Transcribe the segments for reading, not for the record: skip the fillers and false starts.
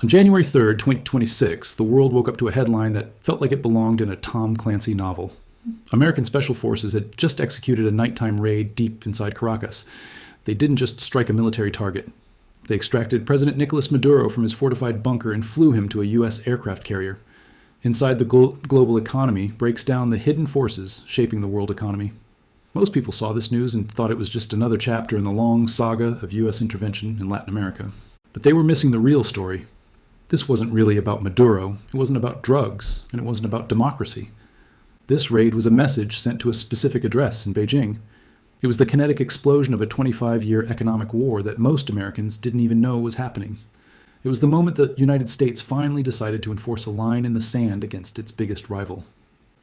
On January 3rd, 2026, the world woke up to a headline that felt like it belonged in a Tom Clancy novel. American Special Forces had just executed a nighttime raid deep inside Caracas. They didn't just strike a military target. They extracted President Nicolas Maduro from his fortified bunker and flew him to a U.S. aircraft carrier. Inside the global economy breaks down the hidden forces shaping the world economy. Most people saw this news and thought it was just another chapter in the long saga of U.S. intervention in Latin America. But they were missing the real story. This wasn't really about Maduro, it wasn't about drugs, and it wasn't about democracy. This raid was a message sent to a specific address in Beijing. It was the kinetic explosion of a 25-year economic war that most Americans didn't even know was happening. It was the moment the United States finally decided to enforce a line in the sand against its biggest rival.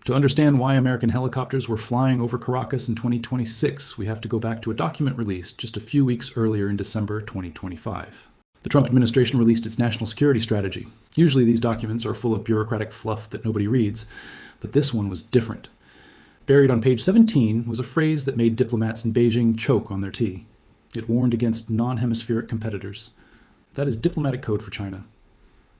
To understand why American helicopters were flying over Caracas in 2026, we have to go back to a document released just a few weeks earlier in December 2025. The Trump administration released its national security strategy. Usually these documents are full of bureaucratic fluff that nobody reads, but this one was different. Buried on page 17 was a phrase that made diplomats in Beijing choke on their tea. It warned against non-hemispheric competitors. That is diplomatic code for China.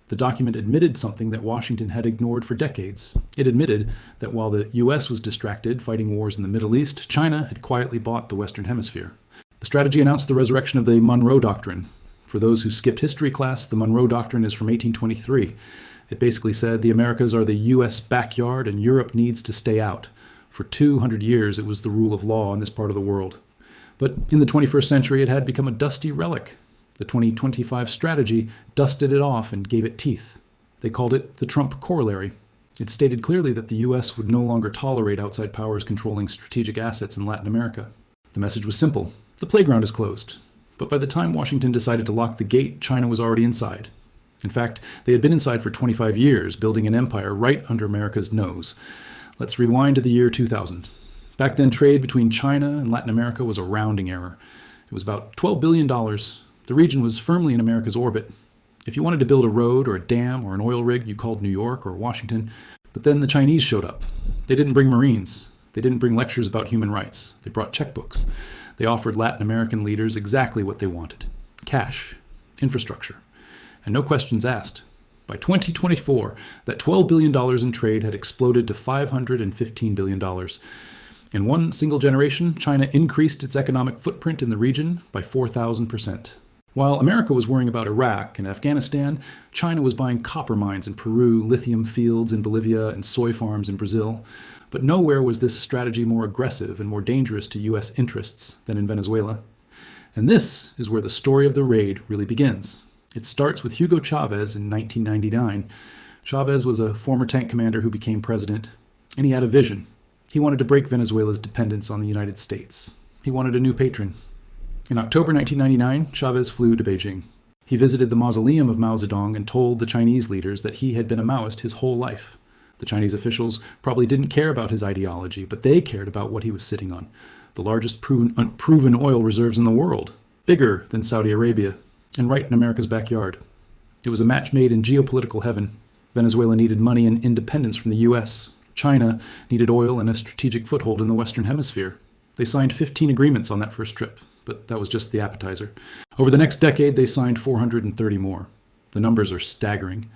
The document admitted something that Washington had ignored for decades. It admitted that while the U.S. was distracted fighting wars in the Middle East, China had quietly bought the Western Hemisphere. The strategy announced the resurrection of the Monroe Doctrine. For those who skipped history class, the Monroe Doctrine is from 1823. It basically said the Americas are the U.S. backyard and Europe needs to stay out. For 200 years, it was the rule of law in this part of the world. But in the 21st century, it had become a dusty relic. The 2025 strategy dusted it off and gave it teeth. They called it the Trump Corollary. It stated clearly that the U.S. would no longer tolerate outside powers controlling strategic assets in Latin America. The message was simple. The playground is closed. But by the time Washington decided to lock the gate, China was already inside. In fact, they had been inside for 25 years, building an empire right under America's nose. Let's rewind to the year 2000. Back then, trade between China and Latin America was a rounding error. It was about $12 billion. The region was firmly in America's orbit. If you wanted to build a road or a dam or an oil rig, you called New York or Washington. But then the Chinese showed up. They didn't bring Marines. They didn't bring lectures about human rights. They brought checkbooks. They offered Latin American leaders exactly what they wanted: cash, infrastructure, and no questions asked. By 2024, that $12 billion in trade had exploded to $515 billion. In one single generation, China increased its economic footprint in the region by 4,000%. While America was worrying about Iraq and Afghanistan, China was buying copper mines in Peru, lithium fields in Bolivia, and soy farms in Brazil. But nowhere was this strategy more aggressive and more dangerous to U.S. interests than in Venezuela. And this is where the story of the raid really begins. It starts with Hugo Chavez in 1999. Chavez was a former tank commander who became president, and he had a vision. He wanted to break Venezuela's dependence on the United States. He wanted a new patron. In October 1999, Chavez flew to Beijing. He visited the mausoleum of Mao Zedong and told the Chinese leaders that he had been a Maoist his whole life. The Chinese officials probably didn't care about his ideology, but they cared about what he was sitting on. The largest proven oil reserves in the world, bigger than Saudi Arabia, and right in America's backyard. It was a match made in geopolitical heaven. Venezuela needed money and independence from the U.S. China needed oil and a strategic foothold in the Western Hemisphere. They signed 15 agreements on that first trip, but that was just the appetizer. Over the next decade, they signed 430 more. The numbers are staggering.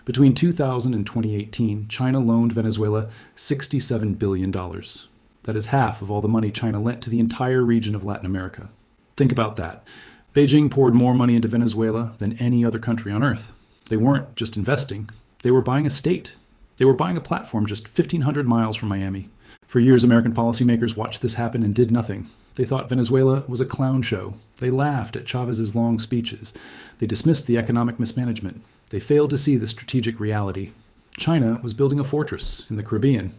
Between 2000 and 2018, China loaned Venezuela $67 billion. That is half of all the money China lent to the entire region of Latin America. Think about that. Beijing poured more money into Venezuela than any other country on earth. They weren't just investing. They were buying a state. They were buying a platform just 1,500 miles from Miami. For years, American policymakers watched this happen and did nothing. They thought Venezuela was a clown show. They laughed at Chavez's long speeches. They dismissed the economic mismanagement. They failed to see the strategic reality. China was building a fortress in the Caribbean.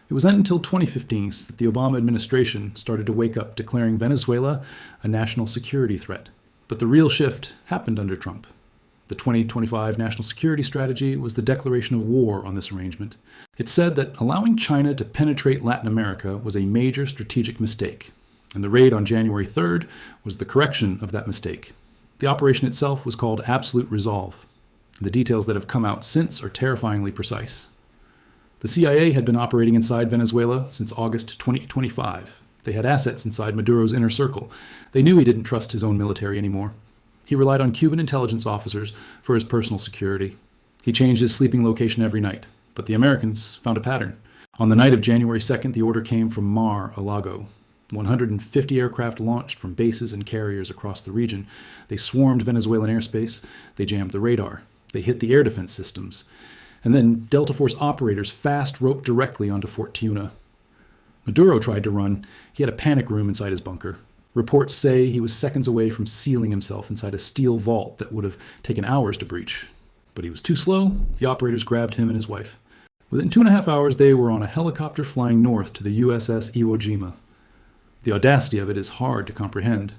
It was not until 2015 that the Obama administration started to wake up, declaring Venezuela a national security threat. But the real shift happened under Trump. The 2025 National Security Strategy was the declaration of war on this arrangement. It said that allowing China to penetrate Latin America was a major strategic mistake, and the raid on January 3rd was the correction of that mistake. The operation itself was called Absolute Resolve. The details that have come out since are terrifyingly precise. The CIA had been operating inside Venezuela since August 2025. They had assets inside Maduro's inner circle. They knew he didn't trust his own military anymore. He relied on Cuban intelligence officers for his personal security. He changed his sleeping location every night, but the Americans found a pattern. On the night of January 2nd, the order came from Mar-a-Lago. 150 aircraft launched from bases and carriers across the region. They swarmed Venezuelan airspace. They jammed the radar. They hit the air defense systems. And then Delta Force operators fast roped directly onto Fort Tiuna. Maduro tried to run. He had a panic room inside his bunker. Reports say he was seconds away from sealing himself inside a steel vault that would have taken hours to breach. But he was too slow. The operators grabbed him and his wife. Within 2.5 hours, they were on a helicopter flying north to the USS Iwo Jima. The audacity of it is hard to comprehend.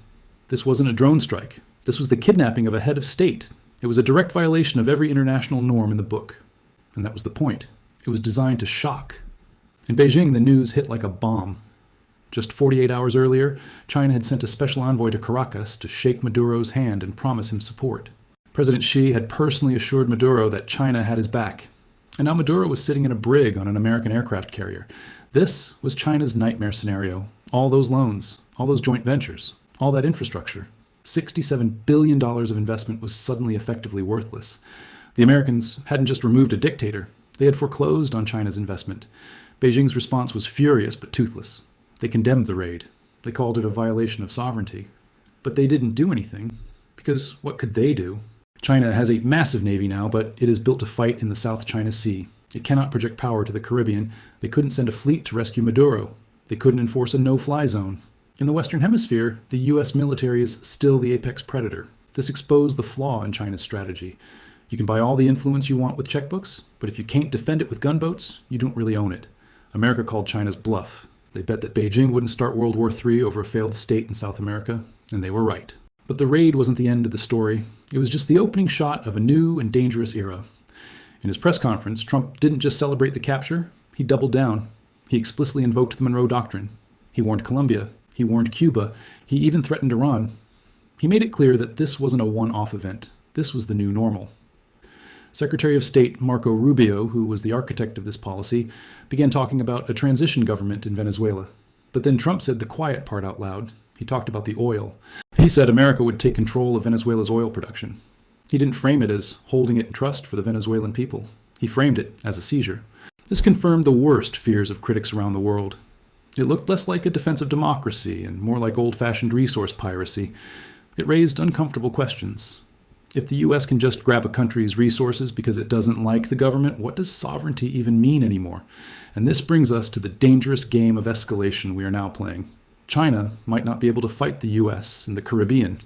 This wasn't a drone strike. This was the kidnapping of a head of state. It was a direct violation of every international norm in the book. And that was the point. It was designed to shock. In Beijing, the news hit like a bomb. Just 48 hours earlier, China had sent a special envoy to Caracas to shake Maduro's hand and promise him support. President Xi had personally assured Maduro that China had his back. And now Maduro was sitting in a brig on an American aircraft carrier. This was China's nightmare scenario. All those loans, all those joint ventures, all that infrastructure. $67 billion of investment was suddenly effectively worthless. The Americans hadn't just removed a dictator. They had foreclosed on China's investment. Beijing's response was furious but toothless. They condemned the raid. They called it a violation of sovereignty. But they didn't do anything, because what could they do? China has a massive navy now, but it is built to fight in the South China Sea. It cannot project power to the Caribbean. They couldn't send a fleet to rescue Maduro. They couldn't enforce a no-fly zone. In the Western Hemisphere, the U.S. military is still the apex predator. This exposed the flaw in China's strategy. You can buy all the influence you want with checkbooks, but if you can't defend it with gunboats, you don't really own it. America called China's bluff. They bet that Beijing wouldn't start World War III over a failed state in South America, and they were right. But the raid wasn't the end of the story. It was just the opening shot of a new and dangerous era. In his press conference, Trump didn't just celebrate the capture, he doubled down. He explicitly invoked the Monroe Doctrine. He warned Colombia. He warned Cuba. He even threatened Iran. He made it clear that this wasn't a one-off event. This was the new normal. Secretary of State Marco Rubio, who was the architect of this policy, began talking about a transition government in Venezuela. But then Trump said the quiet part out loud. He talked about the oil. He said America would take control of Venezuela's oil production. He didn't frame it as holding it in trust for the Venezuelan people. He framed it as a seizure. This confirmed the worst fears of critics around the world. It looked less like a defense of democracy and more like old-fashioned resource piracy. It raised uncomfortable questions. If the U.S. can just grab a country's resources because it doesn't like the government, what does sovereignty even mean anymore? And this brings us to the dangerous game of escalation we are now playing. China might not be able to fight the U.S. and the Caribbean,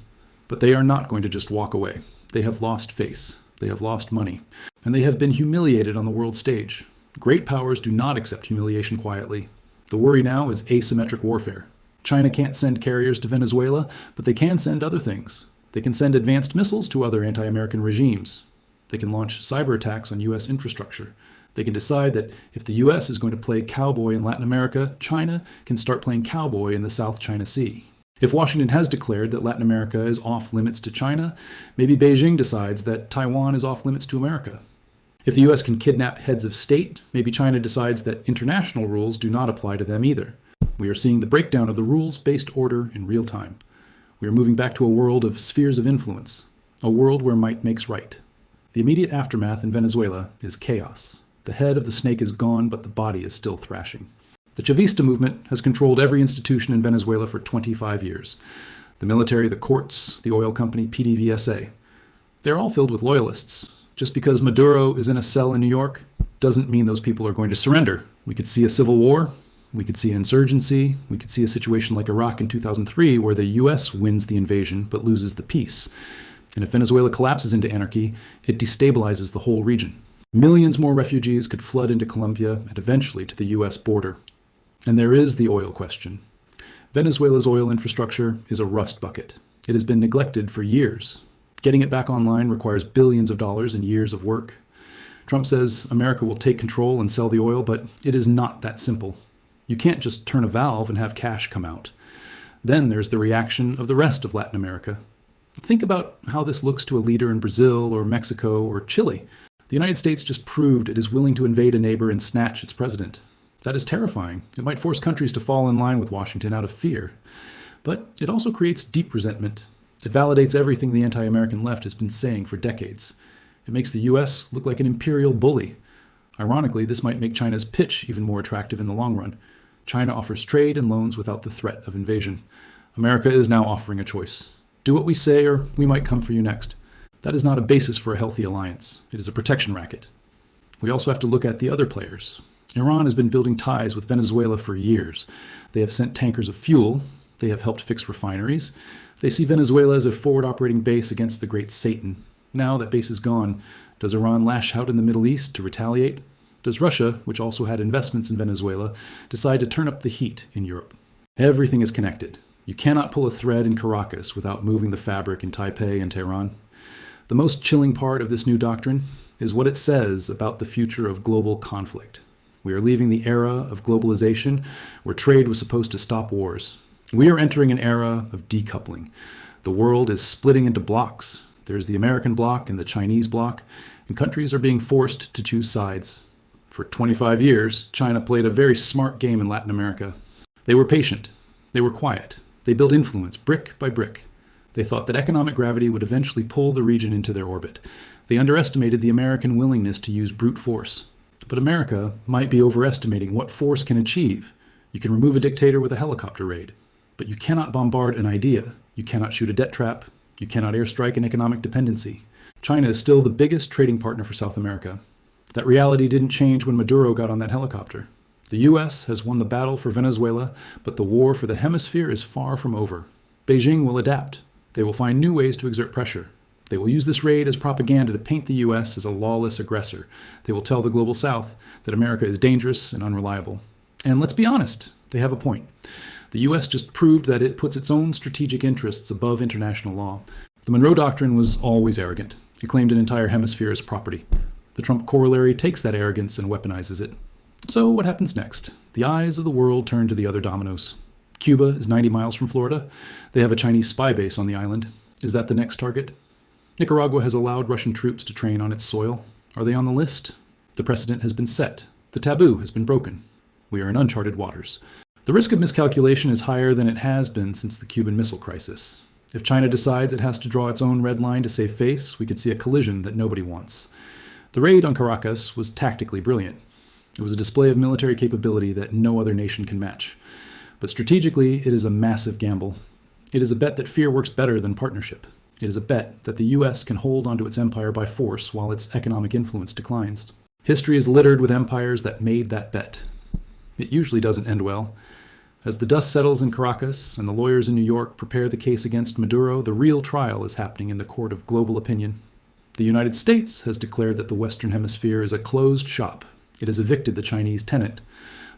but they are not going to just walk away. They have lost face. They have lost money. And they have been humiliated on the world stage. Great powers do not accept humiliation quietly. The worry now is asymmetric warfare. China can't send carriers to Venezuela, but they can send other things. They can send advanced missiles to other anti-American regimes. They can launch cyber attacks on U.S. infrastructure. They can decide that if the U.S. is going to play cowboy in Latin America, China can start playing cowboy in the South China Sea. If Washington has declared that Latin America is off limits to China, maybe Beijing decides that Taiwan is off limits to America. If the U.S. can kidnap heads of state, maybe China decides that international rules do not apply to them either. We are seeing the breakdown of the rules-based order in real time. We are moving back to a world of spheres of influence, a world where might makes right. The immediate aftermath in Venezuela is chaos. The head of the snake is gone, but the body is still thrashing. The Chavista movement has controlled every institution in Venezuela for 25 years. The military, the courts, the oil company, PDVSA. They're all filled with loyalists. Just because Maduro is in a cell in New York doesn't mean those people are going to surrender. We could see a civil war. We could see an insurgency. We could see a situation like Iraq in 2003 where the U.S. wins the invasion but loses the peace. And if Venezuela collapses into anarchy, it destabilizes the whole region. Millions more refugees could flood into Colombia and eventually to the U.S. border. And there is the oil question. Venezuela's oil infrastructure is a rust bucket. It has been neglected for years. Getting it back online requires billions of dollars and years of work. Trump says America will take control and sell the oil, but it is not that simple. You can't just turn a valve and have cash come out. Then there's the reaction of the rest of Latin America. Think about how this looks to a leader in Brazil or Mexico or Chile. The United States just proved it is willing to invade a neighbor and snatch its president. That is terrifying. It might force countries to fall in line with Washington out of fear. But it also creates deep resentment. It validates everything the anti-American left has been saying for decades. It makes the US look like an imperial bully. Ironically, this might make China's pitch even more attractive in the long run. China offers trade and loans without the threat of invasion. America is now offering a choice. Do what we say, or we might come for you next. That is not a basis for a healthy alliance. It is a protection racket. We also have to look at the other players. Iran has been building ties with Venezuela for years. They have sent tankers of fuel. They have helped fix refineries. They see Venezuela as a forward operating base against the great Satan. Now that base is gone, does Iran lash out in the Middle East to retaliate? Does Russia, which also had investments in Venezuela, decide to turn up the heat in Europe? Everything is connected. You cannot pull a thread in Caracas without moving the fabric in Taipei and Tehran. The most chilling part of this new doctrine is what it says about the future of global conflict. We are leaving the era of globalization, where trade was supposed to stop wars. We are entering an era of decoupling. The world is splitting into blocks. There's the American bloc and the Chinese bloc, and countries are being forced to choose sides. For 25 years, China played a very smart game in Latin America. They were patient. They were quiet. They built influence brick by brick. They thought that economic gravity would eventually pull the region into their orbit. They underestimated the American willingness to use brute force. But America might be overestimating what force can achieve. You can remove a dictator with a helicopter raid. But you cannot bombard an idea. You cannot shoot a debt trap. You cannot airstrike an economic dependency. China is still the biggest trading partner for South America. That reality didn't change when Maduro got on that helicopter. The US has won the battle for Venezuela, but the war for the hemisphere is far from over. Beijing will adapt. They will find new ways to exert pressure. They will use this raid as propaganda to paint the US as a lawless aggressor. They will tell the global South that America is dangerous and unreliable. And let's be honest, they have a point. The US just proved that it puts its own strategic interests above international law. The Monroe Doctrine was always arrogant. It claimed an entire hemisphere as property. The Trump Corollary takes that arrogance and weaponizes it. So what happens next? The eyes of the world turn to the other dominoes. Cuba is 90 miles from Florida. They have a Chinese spy base on the island. Is that the next target? Nicaragua has allowed Russian troops to train on its soil. Are they on the list? The precedent has been set. The taboo has been broken. We are in uncharted waters. The risk of miscalculation is higher than it has been since the Cuban Missile Crisis. If China decides it has to draw its own red line to save face, we could see a collision that nobody wants. The raid on Caracas was tactically brilliant. It was a display of military capability that no other nation can match. But strategically, it is a massive gamble. It is a bet that fear works better than partnership. It is a bet that the US can hold onto its empire by force while its economic influence declines. History is littered with empires that made that bet. It usually doesn't end well. As the dust settles in Caracas and the lawyers in New York prepare the case against Maduro, the real trial is happening in the court of global opinion. The United States has declared that the Western Hemisphere is a closed shop. It has evicted the Chinese tenant.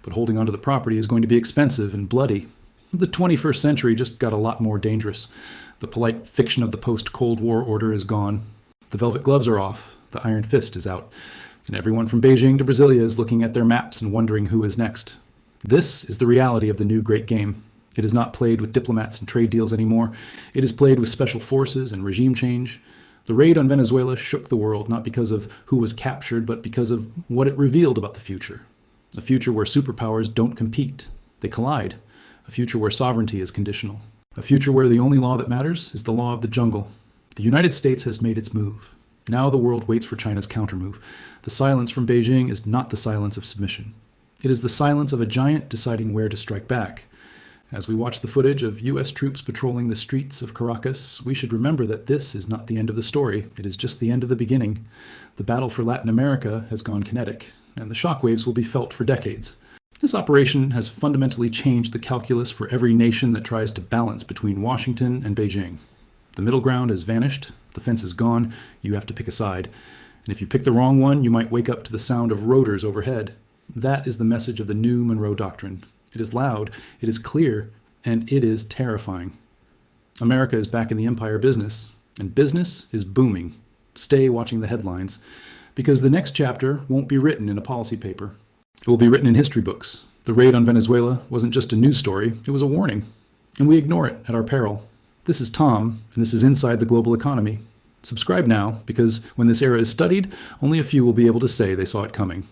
But holding onto the property is going to be expensive and bloody. The 21st century just got a lot more dangerous. The polite fiction of the post-Cold War order is gone. The velvet gloves are off. The iron fist is out. And everyone from Beijing to Brasilia is looking at their maps and wondering who is next. This is the reality of the new great game. It is not played with diplomats and trade deals anymore. It is played with special forces and regime change. The raid on Venezuela shook the world, not because of who was captured, but because of what it revealed about the future. A future where superpowers don't compete. They collide. A future where sovereignty is conditional. A future where the only law that matters is the law of the jungle. The United States has made its move. Now the world waits for China's countermove. The silence from Beijing is not the silence of submission. It is the silence of a giant deciding where to strike back. As we watch the footage of U.S. troops patrolling the streets of Caracas, we should remember that this is not the end of the story. It is just the end of the beginning. The battle for Latin America has gone kinetic, and the shockwaves will be felt for decades. This operation has fundamentally changed the calculus for every nation that tries to balance between Washington and Beijing. The middle ground has vanished, the fence is gone, you have to pick a side. And if you pick the wrong one, you might wake up to the sound of rotors overhead. That is the message of the new Monroe Doctrine. It is loud, it is clear, and it is terrifying. America is back in the empire business, and business is booming. Stay watching the headlines, because the next chapter won't be written in a policy paper. It will be written in history books. The raid on Venezuela wasn't just a news story, it was a warning. And we ignore it at our peril. This is Tom, and this is Inside the Global Economy. Subscribe now, because when this era is studied, only a few will be able to say they saw it coming.